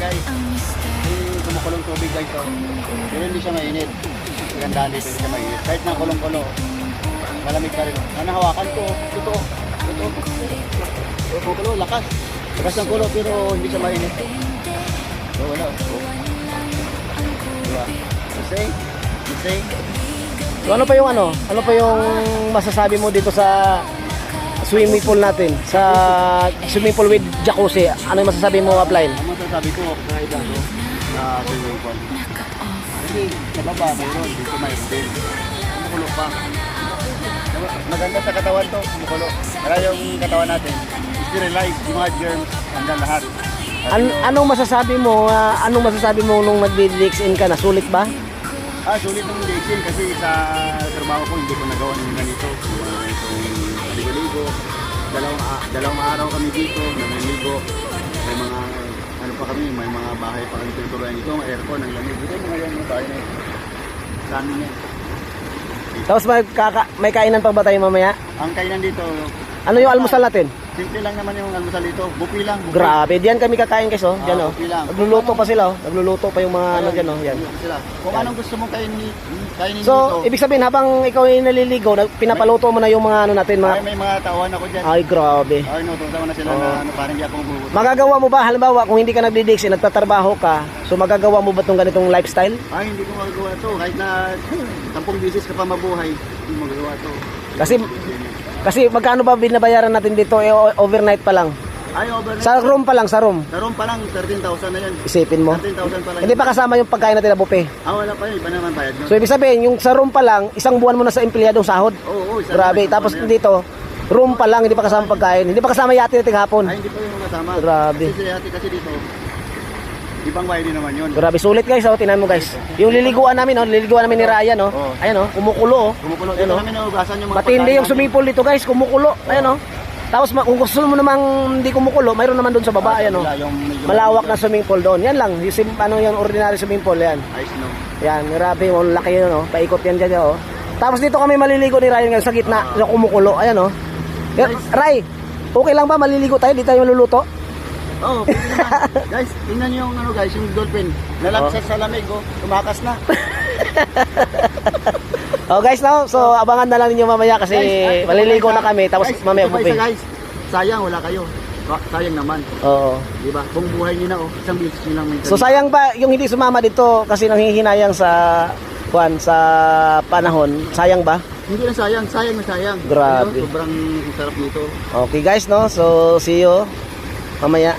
guys. Yung kumukulong tubig guys. Oh. Pero hindi siya mainit. Gandaan dito, hindi siya mainit. Kahit na kulong-kulo, malamig pa rin. Ano hawakan ko? Totoo. Kulo, lakas. Lakas ng kulo pero hindi siya mainit. So wala. Diba? Say. So ano pa yung Ano pa yung masasabi mo dito sa swimming pool natin? Sa swimming pool with jacuzzi. Ano yung masasabi mo, Upline? Ang masasabi ko, kahit lang sa swimming pool. Kasi sa baba, mayroon. Dito mayroon din. Kumukulo pa. Maganda sa katawan to, kumukulo. Para yung katawan natin, sterilize, yung mga germs, hanggang lahat. Anong masasabi mo nung nag-dixin ka na? Sulit ba? Sulit ng dixin kasi sa trabaho ko, hindi ko nagawa ng ganito. Itong ligo-ligo. Dalawang araw kami dito, namiligo. May mga, may mga bahay pa kami tinuturuan dito, ang aircon, ang lamig. Dito mga yan, yung bahay na yun. Sa amin yan. Tapos may kainan pa ba tayo mamaya? Ang kainan dito, Ano yung almusal natin? simple lang naman yung almusal dito. Bupi lang. Bupi. Grabe, diyan kami kakain guys, oh. Diyan, oh. bupi lang. Nagluluto pa sila, oh. Nagluluto pa yung mga ano diyan, oh. Yan. Sila. Kung anong gusto mong kainin So, dito. ibig sabihin habang ikaw ay naliligo, pinapaluto mo na yung mga ano natin, Ay, may mga tawan ako dyan. Ay, grabe. Ay, no, tunta na sila na parang hindi ako mabubuto. Magagawa mo ba, halimbawa, kung hindi ka nagdidixin, nagtatrabaho ka, so magagawa mo ba itong ganitong lifestyle? Ay, hindi ko magagawa to. Kahit na 10 bisis ka pa mabuhay, hindi mo magagawa to. Kasi magkano ba binabayaran natin dito? Overnight pa lang. Ay, overnight. Sa room pa lang, sa room. Sa room pa lang, 13,000 na yan. Isipin mo. 13,000 pa lang. Hindi pa kasama yung pagkain natin na buffet. Wala pa yun. Iba naman bayad. No? So, ibig sabihin, yung sa room pa lang, isang buwan mo na sa empleyadong sahod. Oo, Grabe. Tapos dito, room pa lang, hindi pa kasama pagkain. Hindi pa kasama yate natin hapon. Ay, hindi pa yung kasama. Grabe. Kasi dito, ibang bayad din naman yun. Grabe, sulit guys, oh. Tingnan mo guys. Yung liliguan namin ni Ryan, oh. Oo. Ayan, oh, kumukulo, oh. Kumukulo. Ayan, Dito oh. namin naugasan yung mga Matindi yung namin. swimming pool dito guys, kumukulo. Ayan, oh. Tapos kung gusto mo namang hindi kumukulo, mayroon naman doon sa baba, ayan, oh. Malawak na swimming pool doon. Yan lang, yung ordinary swimming pool, yan. Ice, no? Yan, grabe, oh, laki yun, oh. Paikot yan dyan, oh. Tapos dito kami maliligo ni Ryan ngayon sa gitna, yung kumukulo, ayan, oh. Ray, okay lang ba maliligo tayo? Di tayo maluluto? Oo, pwede naman. Guys, tingnan nyo yung yung dolphin. Nalagsa sa lamig, tumakas na. Oh guys, no? So abangan na lang ninyo mamaya kasi maliligo na kami tapos guys, mamaya buffet. Guys, sayang wala kayo. Sayang naman. Oo. Di ba? Kung buhay niyo na isang beses niyo lang may. So sayang pa yung hindi sumama dito kasi nanghihinayang sa sa panahon. Sayang ba? Hindi na sayang na sayang. Grabe. Sobrang sarap nito. Okay guys, no? So see you mamaya.